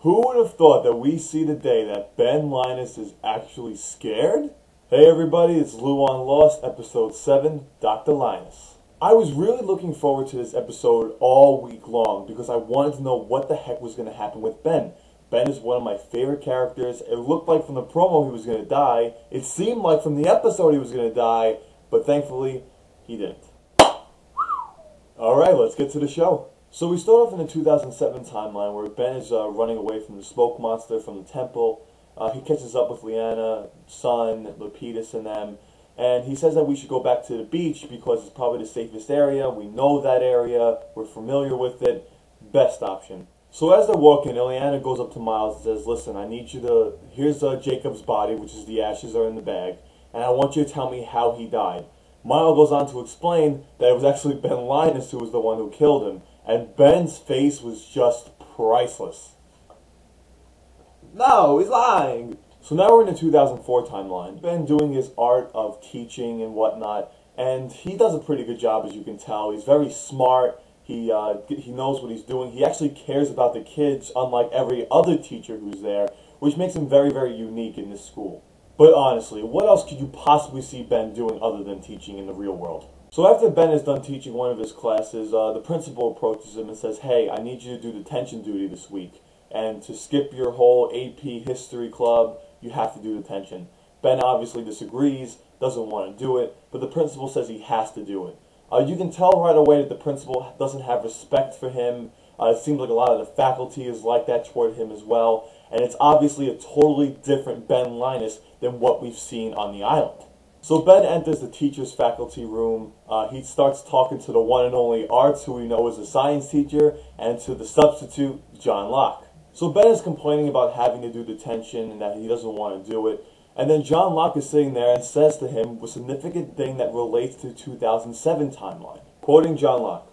Who would have thought that we see the day that Ben Linus is actually scared? Hey everybody, it's Lou on Lost, episode 7, Dr. Linus. I was really looking forward to this episode all week long because I wanted to know what the heck was going to happen with Ben. Ben is one of my favorite characters. It looked like from the promo he was going to die. It seemed like from the episode he was going to die, but thankfully he didn't. Alright, let's get to the show. So we start off in the 2007 timeline where Ben is running away from the smoke monster from the temple. He catches up with Liana, Sun, Lapidus and them, and he says that we should go back to the beach because it's probably the safest area. We know that area, we're familiar with it, best option. So as they're walking, Liana goes up to Miles and says, listen, I need you to, here's Jacob's body, which is the ashes are in the bag, and I want you to tell me how he died. Miles goes on to explain that it was actually Ben Linus who was the one who killed him. And Ben's face was just priceless. No, he's lying. So now we're in the 2004 timeline. Ben doing his art of teaching and whatnot, and he does a pretty good job, as you can tell. He's very smart. He knows what he's doing. He actually cares about the kids, unlike every other teacher who's there, which makes him very, very unique in this school. But honestly, what else could you possibly see Ben doing other than teaching in the real world? So after Ben is done teaching one of his classes, the principal approaches him and says, hey, I need you to do detention duty this week. And to skip your whole AP history club, you have to do detention. Ben obviously disagrees, doesn't want to do it, but the principal says he has to do it. You can tell right away that the principal doesn't have respect for him. It seems like a lot of the faculty is like that toward him as well. And it's obviously a totally different Ben Linus than what we've seen on the island. So Ben enters the teacher's faculty room. He starts talking to the one and only Arts, who we know is a science teacher, and to the substitute, John Locke. So Ben is complaining about having to do detention and that he doesn't want to do it. And then John Locke is sitting there and says to him a significant thing that relates to the 2007 timeline. Quoting John Locke,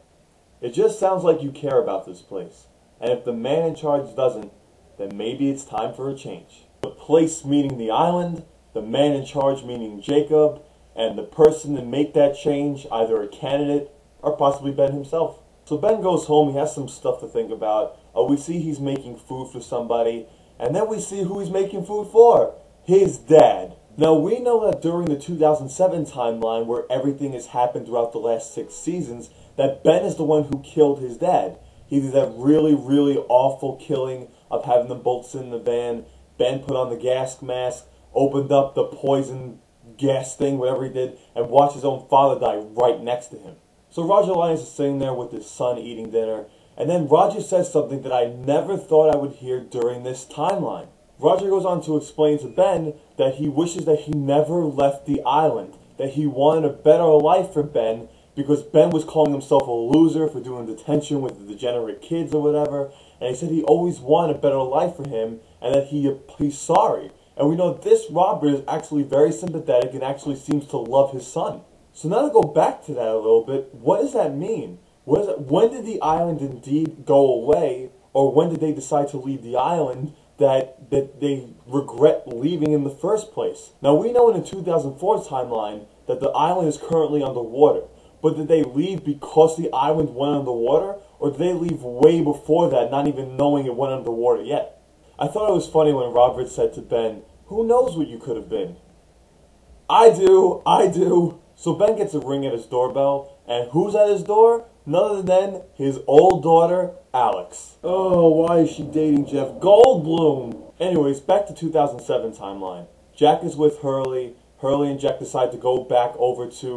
"It just sounds like you care about this place. And if the man in charge doesn't, then maybe it's time for a change." The place meaning the island, the man in charge meaning Jacob, and the person to make that change, either a candidate or possibly Ben himself. So Ben goes home, he has some stuff to think about. We see he's making food for somebody, and then we see who he's making food for. His dad. Now we know that during the 2007 timeline, where everything has happened throughout the last 6 seasons, that Ben is the one who killed his dad. He did that really, really awful killing of having them both sit in the van. Ben put on the gas mask, opened up the poison gas thing, whatever he did, and watched his own father die right next to him. So Roger Linus is sitting there with his son eating dinner, and then Roger says something that I never thought I would hear during this timeline. Roger goes on to explain to Ben that he wishes that he never left the island, that he wanted a better life for Ben because Ben was calling himself a loser for doing detention with the degenerate kids or whatever, and he said he always wanted a better life for him and that he's sorry. And we know this Robert is actually very sympathetic and actually seems to love his son. So now to go back to that a little bit, what does that mean? When did the island indeed go away, or when did they decide to leave the island that they regret leaving in the first place? Now we know in the 2004 timeline that the island is currently underwater, but did they leave because the island went underwater, or did they leave way before that, not even knowing it went underwater yet? I thought it was funny when Robert said to Ben, "Who knows what you could have been?" I do. So Ben gets a ring at his doorbell, and who's at his door? None other than his old daughter, Alex. Oh, why is she dating Jeff Goldblum? Anyways, back to 2007 timeline. Jack is with Hurley. Hurley and Jack decide to go back over to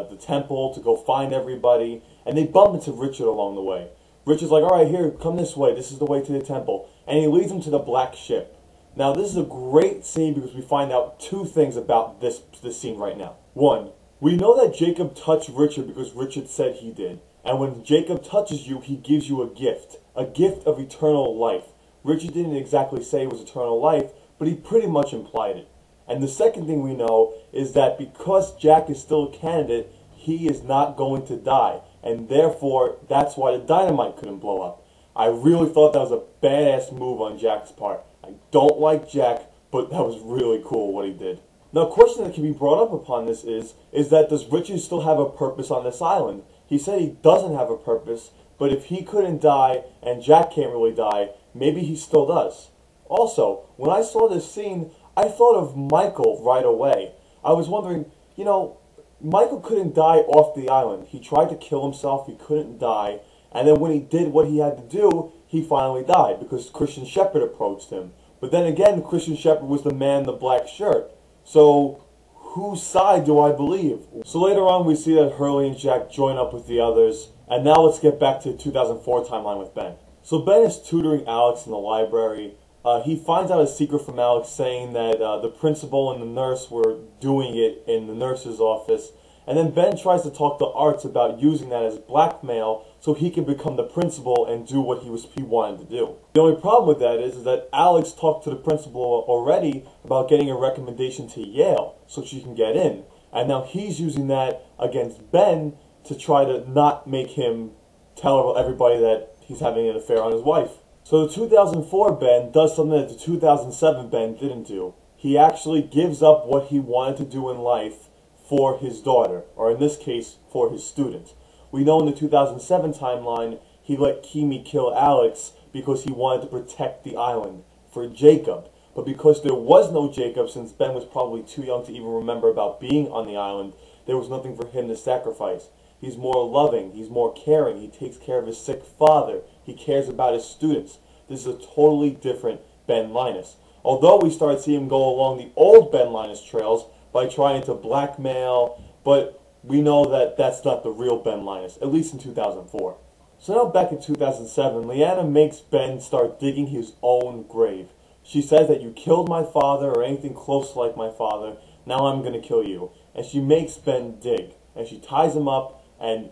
the temple to go find everybody, and they bump into Richard along the way. Richard's like, alright, here, come this way. This is the way to the temple. And he leads them to the black ship. Now, this is a great scene because we find out 2 things about this scene right now. 1, we know that Jacob touched Richard because Richard said he did. And when Jacob touches you, he gives you a gift of eternal life. Richard didn't exactly say it was eternal life, but he pretty much implied it. And the second thing we know is that because Jack is still a candidate, he is not going to die. And therefore, that's why the dynamite couldn't blow up. I really thought that was a badass move on Jack's part. I don't like Jack, but that was really cool what he did. Now, a question that can be brought up upon this is that does Richard still have a purpose on this island? He said he doesn't have a purpose, but if he couldn't die and Jack can't really die, Maybe he still does. Also, when I saw this scene, I thought of Michael right away. I was wondering, you know, Michael couldn't die off the island. He tried to kill himself, he couldn't die, and then when he did what he had to do, he finally died because Christian Shepherd approached him. But then again, Christian Shepherd was the man in the black shirt. So, whose side do I believe? So later on, we see that Hurley and Jack join up with the others, and now let's get back to the 2004 timeline with Ben. So Ben is tutoring Alex in the library. He finds out a secret from Alex saying that the principal and the nurse were doing it in the nurse's office. And then Ben tries to talk to Arts about using that as blackmail so he can become the principal and do what he wanted to do. The only problem with that is that Alex talked to the principal already about getting a recommendation to Yale so she can get in. And now he's using that against Ben to try to not make him tell everybody that he's having an affair on his wife. So the 2004 Ben does something that the 2007 Ben didn't do. He actually gives up what he wanted to do in life for his daughter, or in this case, for his student. We know in the 2007 timeline, he let Kimi kill Alex because he wanted to protect the island for Jacob. But because there was no Jacob, since Ben was probably too young to even remember about being on the island, there was nothing for him to sacrifice. He's more loving, he's more caring, he takes care of his sick father, he cares about his students. This is a totally different Ben Linus. Although we start seeing him go along the old Ben Linus trails by trying to blackmail, but we know that that's not the real Ben Linus, at least in 2004. So now back in 2007, Leanna makes Ben start digging his own grave. She says that you killed my father or anything close like my father, now I'm going to kill you. And she makes Ben dig, and she ties him up, and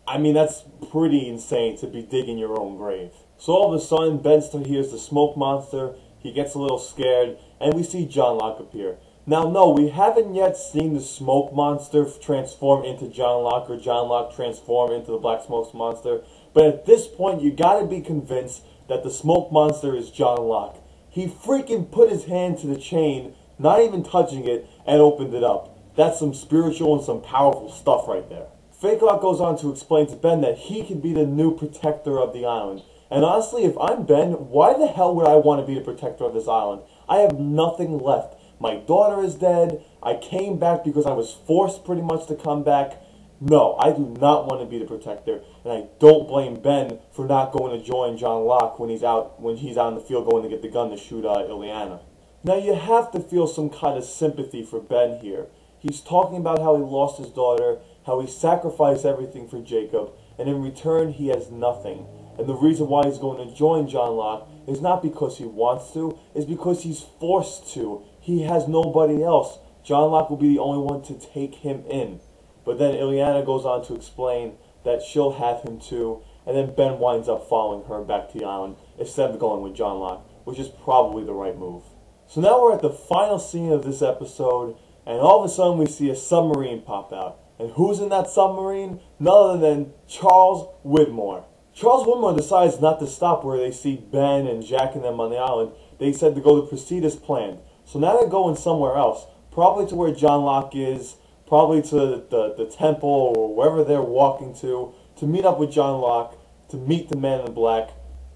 I mean that's pretty insane to be digging your own grave. So all of a sudden, Ben hears the smoke monster, he gets a little scared, and we see John Locke appear. Now, no, we haven't yet seen the smoke monster transform into John Locke, or John Locke transform into the black smoke monster, but at this point, you gotta be convinced that the smoke monster is John Locke. He freaking put his hand to the chain, not even touching it, and opened it up. That's some spiritual and some powerful stuff right there. Fake Locke goes on to explain to Ben that he can be the new protector of the island. And honestly, if I'm Ben, why the hell would I want to be the protector of this island? I have nothing left. My daughter is dead. I came back because I was forced pretty much to come back. No, I do not want to be the protector. And I don't blame Ben for not going to join John Locke when he's out in the field going to get the gun to shoot Ileana. Now you have to feel some kind of sympathy for Ben here. He's talking about how he lost his daughter, how he sacrificed everything for Jacob, and in return he has nothing. And the reason why he's going to join John Locke is not because he wants to, it's because he's forced to. He has nobody else. John Locke will be the only one to take him in. But then Ileana goes on to explain that she'll have him too, and then Ben winds up following her back to the island instead of going with John Locke, which is probably the right move. So now we're at the final scene of this episode, and all of a sudden we see a submarine pop out. And who's in that submarine? None other than Charles Widmore. Charles Widmore decides not to stop where they see Ben and Jack and them on the island. They said to go to proceed as planned. So now they're going somewhere else, probably to where John Locke is, probably to the temple or wherever they're walking to meet up with John Locke, to meet the man in black.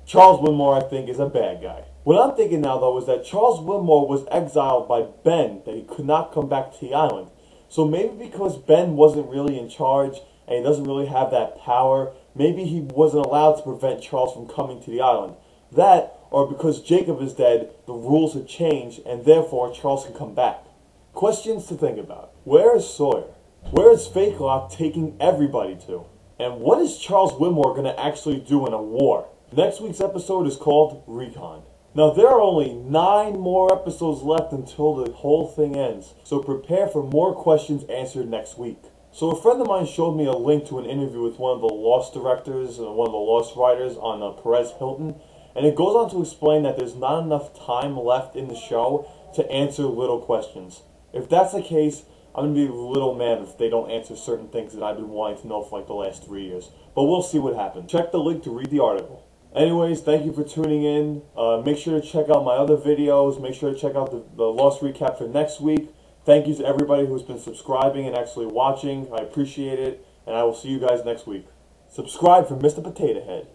Charles Widmore, I think, is a bad guy. What I'm thinking now, though, is that Charles Widmore was exiled by Ben, that he could not come back to the island. So maybe because Ben wasn't really in charge and he doesn't really have that power, maybe he wasn't allowed to prevent Charles from coming to the island. That, or because Jacob is dead, the rules have changed and therefore Charles can come back. Questions to think about. Where is Sawyer? Where is Fake Locke taking everybody to? And what is Charles Widmore going to actually do in a war? Next week's episode is called Recon. Now, there are only 9 more episodes left until the whole thing ends, so prepare for more questions answered next week. So a friend of mine showed me a link to an interview with one of the Lost directors and one of the Lost writers on Perez Hilton, and it goes on to explain that there's not enough time left in the show to answer little questions. If that's the case, I'm going to be a little mad if they don't answer certain things that I've been wanting to know for like the last 3 years. But we'll see what happens. Check the link to read the article. Anyways, thank you for tuning in. Make sure to check out my other videos. Make sure to check out the Lost recap for next week. Thank you to everybody who's been subscribing and actually watching. I appreciate it. And I will see you guys next week. Subscribe for Mr. Potato Head.